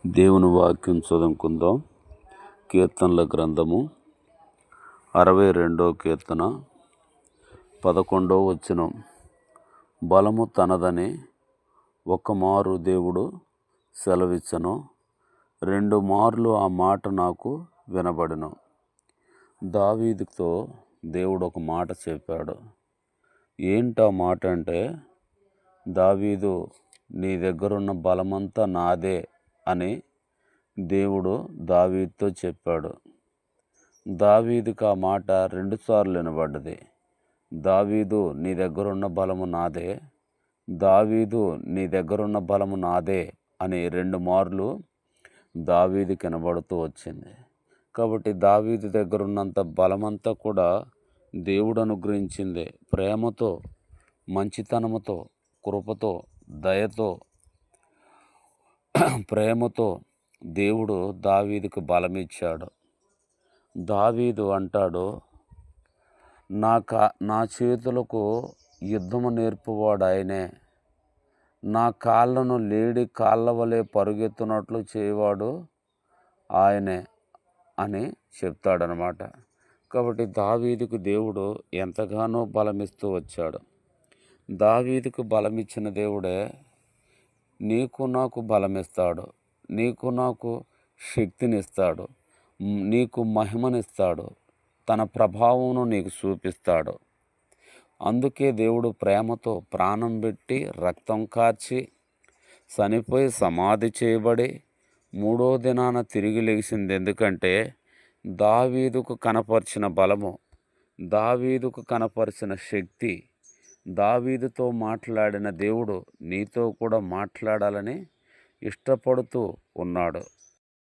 దేవుని వాక్యం చదువుకుందాం. కీర్తనల గ్రంథము 62వ కీర్తన 11వ వచనం. బలము తనదని ఒక్కమారు దేవుడు సెలవిచ్చను, 2 మార్లు ఆ మాట నాకు వినబడెను. దావీదుతో దేవుడు ఒక మాట చెప్పాడు. ఏంటా మాట అంటే, దావీదు, నీ దగ్గరున్న బలమంతా నాదే అని దేవుడు దావీదుతో చెప్పాడు. దావీదుకు ఆ మాట 2 సార్లు వినబడ్డది. దావీదు, నీ దగ్గరున్న బలము నాదే, దావీదు, నీ దగ్గరున్న బలము నాదే అని 2 మార్లు దావీదుకి వినబడుతూ వచ్చింది. కాబట్టి దావీదు దగ్గరున్నంత బలమంతా కూడా దేవుడు అనుగ్రహించిందే. ప్రేమతో, మంచితనముతో, కృపతో, దయతో, ప్రేమతో దేవుడు దావీదుకు బలమిచ్చాడు. దావీదు అంటాడు, నా చేతులకు యుద్ధము నేర్పువాడు ఆయనే, నా కాళ్ళను లేడి కాళ్ళ వలె పరుగెత్తునట్లు చేయవాడు ఆయనే అని చెప్తాడనమాట. కాబట్టి దావీదుకు దేవుడు ఎంతగానో బలమిస్తూ వచ్చాడు. దావీదుకు బలమిచ్చిన దేవుడే నీకు నాకు బలమిస్తాడు, నీకు నాకు శక్తినిస్తాడు, నీకు మహిమనిస్తాడు, తన ప్రభావమును నీకు చూపిస్తాడు. అందుకే దేవుడు ప్రేమతో ప్రాణం పెట్టి, రక్తం కార్చి, చనిపోయి సమాధి చేయబడి 3వ దినాన తిరిగి లెగిసింది. ఎందుకంటే దావీదుకు కనపరిచిన బలము, దావీదుకు కనపరిచిన శక్తి, దావీదుతో మాట్లాడిన దేవుడు నీతో కూడా మాట్లాడాలని ఇష్టపడుతూ ఉన్నాడు.